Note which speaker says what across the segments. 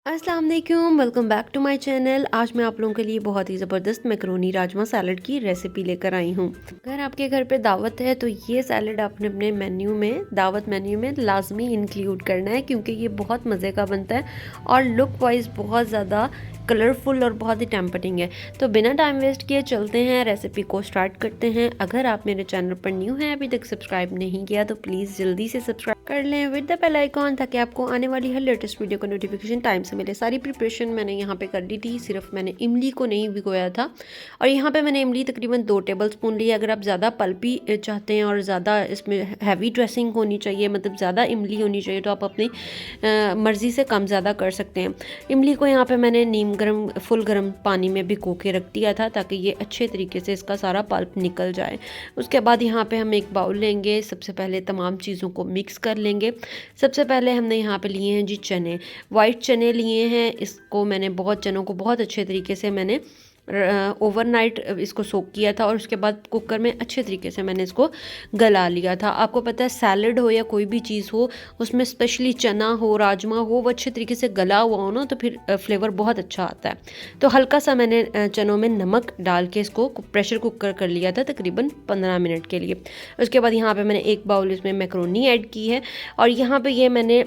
Speaker 1: अस्सलाम वालेकुम, welcome back to my channel. आज मैं आप लोगों के लिए बहुत ही ज़बरदस्त मैकरोनी राजमा सैलड की रेसिपी लेकर आई हूँ। अगर आपके घर पे दावत है तो ये सैलड आपने अपने मेन्यू में, दावत मेन्यू में लाजमी इंक्लूड करना है, क्योंकि ये बहुत मज़े का बनता है और लुक वाइज बहुत ज़्यादा कलरफुल और बहुत ही टेम्पटिंग है। तो बिना टाइम वेस्ट किए चलते हैं, रेसिपी को स्टार्ट करते हैं। अगर आप मेरे चैनल पर न्यू हैं, अभी तक सब्सक्राइब नहीं किया तो प्लीज़ जल्दी से सब्सक्राइब कर लें विद द बेल आइकॉन, ताकि आपको आने वाली हर लेटेस्ट वीडियो का नोटिफिकेशन टाइम से मिले। सारी प्रिपरेशन मैंने यहाँ पे कर ली थी, सिर्फ मैंने इमली को नहीं भिगोया था। और यहाँ पे मैंने इमली तकरीबन 2 टेबल स्पून ली है। अगर आप ज़्यादा पल्पी चाहते हैं और ज़्यादा इसमें हैवी ड्रेसिंग होनी चाहिए, मतलब ज़्यादा इमली होनी चाहिए, तो आप अपनी मर्ज़ी से कम ज़्यादा कर सकते हैं। इमली को यहाँ पे मैंने फुल गर्म पानी में भिगो के रख दिया था, ताकि ये अच्छे तरीके से इसका सारा पल्प निकल जाए। उसके बाद यहाँ पे हम एक बाउल लेंगे। सबसे पहले तमाम चीज़ों को मिक्स कर लेंगे। सबसे पहले हमने यहाँ पे लिए हैं जी चने, वाइट चने लिए हैं। इसको मैंने चनों को बहुत अच्छे तरीके से मैंने ओवरनाइट इसको सोक किया था, और उसके बाद कुकर में अच्छे तरीके से मैंने इसको गला लिया था। आपको पता है सैलड हो या कोई भी चीज़ हो, उसमें स्पेशली चना हो, राजमा हो, वो अच्छे तरीके से गला हुआ हो ना, तो फिर फ्लेवर बहुत अच्छा आता है। तो हल्का सा मैंने चनों में नमक डाल के इसको प्रेशर कुकर कर लिया था तकरीबन 15 मिनट के लिए। उसके बाद यहाँ पे मैंने एक बाउल इसमें मैक्रोनी ऐड की है, और यहाँ पे ये मैंने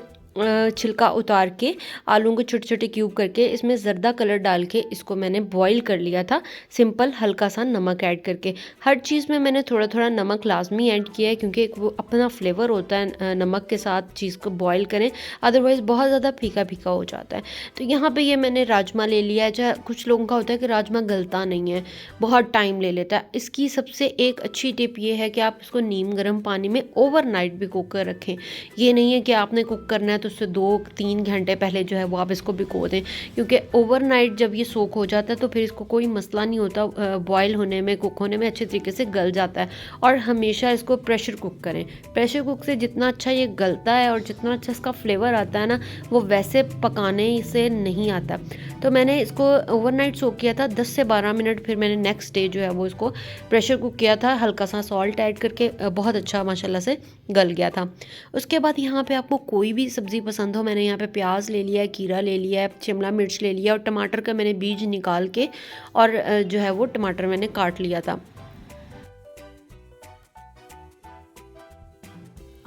Speaker 1: छिलका उतार के आलूओं को छोटे छोटे क्यूब करके इसमें ज़र्दा कलर डाल के इसको मैंने बॉईल कर लिया था, सिंपल हल्का सा नमक ऐड करके। हर चीज़ में मैंने थोड़ा थोड़ा नमक लाजमी ऐड किया है, क्योंकि एक वो अपना फ्लेवर होता है नमक के साथ चीज़ को बॉईल करें, अदरवाइज़ बहुत ज़्यादा फीका फीका हो जाता है। तो यहाँ पे ये मैंने राजमा ले लिया है। चाहे कुछ लोगों का होता है कि राजमा गलता नहीं है, बहुत टाइम ले लेता है। इसकी सबसे एक अच्छी टिप ये है कि आप इसको नीम गर्म पानी में ओवरनाइट भिगो कर रखें। ये नहीं है कि आपने कुक करना है तो उससे 2-3 घंटे पहले जो है वो आप इसको भिगो दें, क्योंकि ओवरनाइट जब ये सोक हो जाता है तो फिर इसको कोई मसला नहीं होता, बॉयल होने में, कुक होने में अच्छे तरीके से गल जाता है। और हमेशा इसको प्रेशर कुक करें। प्रेशर कुक से जितना अच्छा ये गलता है और जितना अच्छा इसका फ्लेवर आता है ना, वो वैसे पकाने से नहीं आता। तो मैंने इसको ओवरनाइट सोक किया था 10 से 12 मिनट, फिर मैंने नेक्स्ट डे जो है वो इसको प्रेशर कुक किया था, हल्का सा सॉल्ट ऐड करके, बहुत अच्छा माशाल्लाह से गल गया था। उसके बाद यहाँ पे आपको कोई भी सब्ज़ी पसंद हो, मैंने यहाँ पे प्याज ले लिया है, खीरा ले लिया है, शिमला मिर्च ले लिया, और टमाटर का मैंने बीज निकाल के और जो है वो टमाटर मैंने काट लिया था।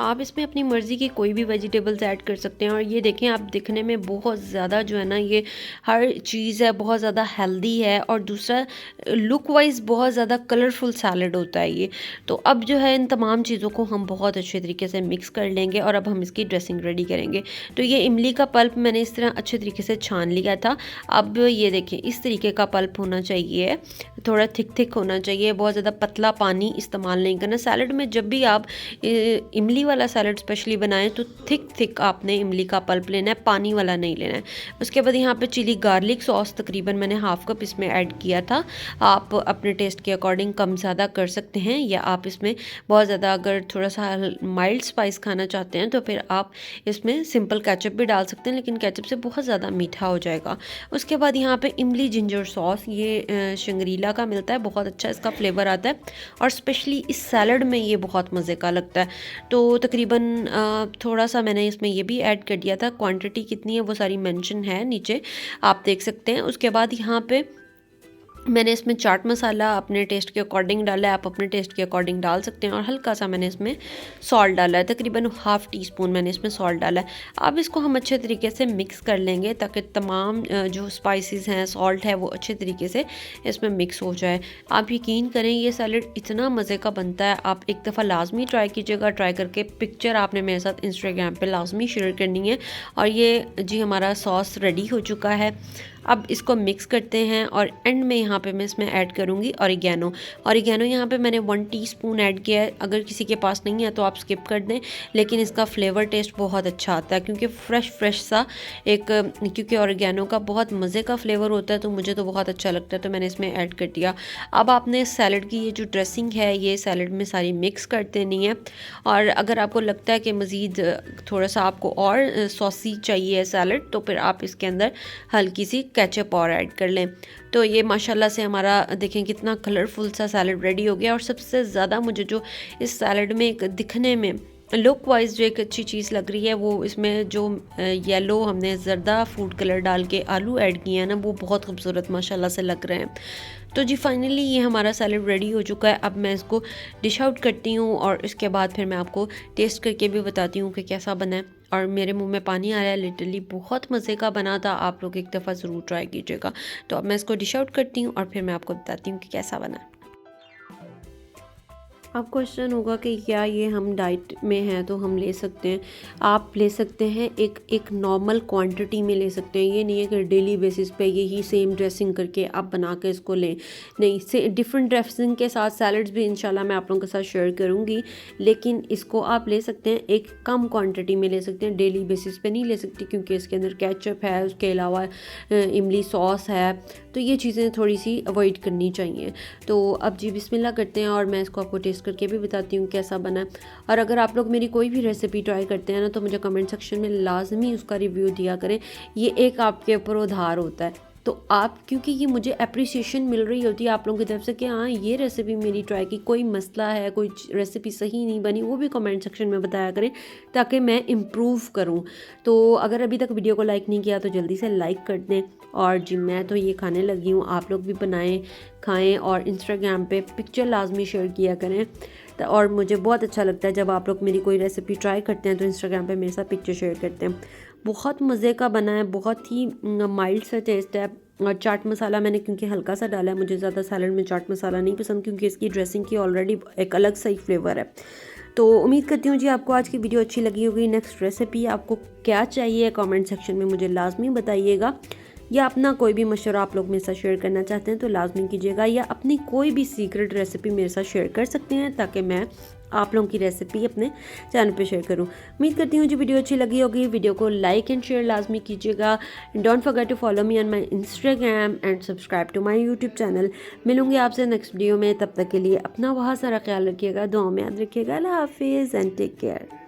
Speaker 1: आप इसमें अपनी मर्ज़ी की कोई भी वेजिटेबल्स ऐड कर सकते हैं। और ये देखें, आप दिखने में बहुत ज़्यादा जो है ना, ये हर चीज़ है बहुत ज़्यादा हेल्दी है, और दूसरा लुक वाइज बहुत ज़्यादा कलरफुल सैलड होता है ये। तो अब जो है इन तमाम चीज़ों को हम बहुत अच्छे तरीके से मिक्स कर लेंगे, और अब हम इसकी ड्रेसिंग रेडी करेंगे। तो ये इमली का पल्प मैंने इस तरह अच्छे तरीके से छान लिया था। अब ये देखें, इस तरीके का पल्प होना चाहिए, थोड़ा थिक थिक होना चाहिए, बहुत ज़्यादा पतला पानी इस्तेमाल नहीं करना। सैलड में जब भी आप इमली वाला सैलड स्पेशली बनाएं तो थिक थिक आपने इमली का पल्प लेना है, पानी वाला नहीं लेना है। उसके बाद यहाँ पे चिली गार्लिक सॉस तकरीबन मैंने हाफ कप इसमें ऐड किया था। आप अपने टेस्ट के अकॉर्डिंग कम ज़्यादा कर सकते हैं, या आप इसमें बहुत ज़्यादा अगर थोड़ा सा माइल्ड स्पाइस खाना चाहते हैं तो फिर आप इसमें सिंपल केचप भी डाल सकते हैं, लेकिन केचप से बहुत ज़्यादा मीठा हो जाएगा। उसके बाद यहाँ पे इमली जिंजर सॉस, ये शंग्रीला का मिलता है, बहुत अच्छा इसका फ्लेवर आता है, और स्पेशली इस सैलड में ये बहुत मज़े का लगता है। तो तकरीबन थोड़ा सा मैंने इसमें ये भी ऐड कर दिया था। क्वांटिटी कितनी है वो सारी मेंशन है नीचे, आप देख सकते हैं। उसके बाद यहाँ पे मैंने इसमें चाट मसाला अपने टेस्ट के अकॉर्डिंग डाला है, आप अपने टेस्ट के अकॉर्डिंग डाल सकते हैं, और हल्का सा मैंने इसमें सॉल्ट डाला है, तकरीबन हाफ़ टी स्पून मैंने इसमें सॉल्ट डाला है। अब इसको हम अच्छे तरीके से मिक्स कर लेंगे, ताकि तमाम जो स्पाइसेस हैं, सॉल्ट है, वो अच्छे तरीके से इसमें मिक्स हो जाए। आप यकीन करें, ये सैलड इतना मज़े का बनता है, आप एक दफ़ा लाजमी ट्राई कीजिएगा। ट्राई करके पिक्चर आपने मेरे साथ इंस्टाग्राम पर लाजमी शेयर करनी है। और ये जी हमारा सॉस रेडी हो चुका है। अब इसको मिक्स करते हैं, और एंड में यहाँ पे मैं इसमें ऐड करूँगी ऑरिगेनो। ऑरिगेनो यहाँ पे मैंने 1 टीस्पून ऐड किया है। अगर किसी के पास नहीं है तो आप स्किप कर दें, लेकिन इसका फ्लेवर टेस्ट बहुत अच्छा आता है, क्योंकि फ्रेश सा क्योंकि ऑरिगेनो का बहुत मज़े का फ्लेवर होता है, तो मुझे तो बहुत अच्छा लगता है, तो मैंने इसमें ऐड कर दिया। अब आपने सैलड की ये जो ड्रेसिंग है, ये सैलड में सारी मिक्स कर देनी है। और अगर आपको लगता है कि मज़ीद थोड़ा सा आपको और सॉसी चाहिए सैलड, तो फिर आप इसके अंदर हल्की सी केचप और ऐड कर लें। तो ये माशाल्लाह से हमारा देखें कितना कलरफुल सा सैलड रेडी हो गया। और सबसे ज़्यादा मुझे जो इस सैलड में एक दिखने में लुक वाइज जो एक अच्छी चीज़ लग रही है वो इसमें जो येलो हमने ज़र्दा फूड कलर डाल के आलू ऐड किए हैं ना, वो बहुत खूबसूरत माशाल्लाह से लग रहे हैं। तो जी फाइनली ये हमारा सैलड रेडी हो चुका है। अब मैं इसको डिश आउट करती हूँ और इसके बाद फिर मैं आपको टेस्ट करके भी बताती हूँ कि कैसा बना है। और मेरे मुंह में पानी आ रहा है, लिटरली बहुत मज़े का बना था। आप लोग एक दफ़ा ज़रूर ट्राई कीजिएगा। तो अब मैं इसको डिश आउट करती हूँ और फिर मैं आपको बताती हूँ कि कैसा बना है। अब क्वेश्चन होगा कि क्या ये हम डाइट में हैं तो हम ले सकते हैं। आप ले सकते हैं, एक नॉर्मल क्वांटिटी में ले सकते हैं। ये नहीं है कि डेली बेसिस पे यही सेम ड्रेसिंग करके आप बना के इसको लें। नहीं, से डिफरेंट ड्रेसिंग के साथ सैलड्स भी इंशाल्लाह मैं आप लोगों के साथ शेयर करूँगी। लेकिन इसको आप ले सकते हैं, एक कम क्वान्टिटी में ले सकते हैं, डेली बेसिस पे नहीं ले सकती क्योंकि इसके अंदर केचप है, उसके अलावा इमली सॉस है, तो ये चीज़ें थोड़ी सी अवॉइड करनी चाहिए। तो अब जी बिस्मिल्लाह करते हैं और मैं इसको आपको टेस्ट करके भी बताती हूँ कैसा बना है। और अगर आप लोग मेरी कोई भी रेसिपी ट्राई करते हैं ना, तो मुझे कमेंट सेक्शन में लाजमी उसका रिव्यू दिया करें। ये एक आपके ऊपर उधार होता है, तो आप, क्योंकि ये मुझे अप्रिसिएशन मिल रही होती है आप लोगों की तरफ से कि हाँ ये रेसिपी मेरी ट्राई की, कोई मसला है, कोई रेसिपी सही नहीं बनी, वो भी कमेंट सेक्शन में बताया करें ताकि मैं इम्प्रूव करूँ। तो अगर अभी तक वीडियो को लाइक नहीं किया तो जल्दी से लाइक कर दें। और जी मैं तो ये खाने लगी हूँ, आप लोग भी बनाएं, खाएं और इंस्टाग्राम पे पिक्चर लाजमी शेयर किया करें। और मुझे बहुत अच्छा लगता है जब आप लोग मेरी कोई रेसिपी ट्राई करते हैं तो इंस्टाग्राम पे मेरे साथ पिक्चर शेयर करते हैं। बहुत मज़े का बना है, बहुत ही माइल्ड सा टेस्ट है। और चाट मसाला मैंने क्योंकि हल्का सा डाला है, मुझे ज़्यादा सैलड में चाट मसाला नहीं पसंद क्योंकि इसकी ड्रेसिंग की ऑलरेडी एक अलग सा ही फ्लेवर है। तो उम्मीद करती हूँ जी आपको आज की वीडियो अच्छी लगी होगी। नेक्स्ट रेसिपी आपको क्या चाहिए कमेंट सेक्शन में मुझे लाजमी बताइएगा, या अपना कोई भी मशवरा आप लोग मेरे साथ शेयर करना चाहते हैं तो लाजमी कीजिएगा, या अपनी कोई भी सीक्रेट रेसिपी मेरे साथ शेयर कर सकते हैं ताकि मैं आप लोगों की रेसिपी अपने चैनल पे शेयर करूं। उम्मीद करती हूँ जो वीडियो अच्छी लगी होगी। वीडियो को लाइक एंड शेयर लाजमी कीजिएगा। Don't forget to follow me on my Instagram and subscribe to my YouTube channel. मिलूंगी आपसे नेक्स्ट वीडियो में, तब तक के लिए अपना बहुत सारा ख्याल रखिएगा, दुआ में याद रखिएगा। अल्लाह हाफिज़ एंड टेक केयर।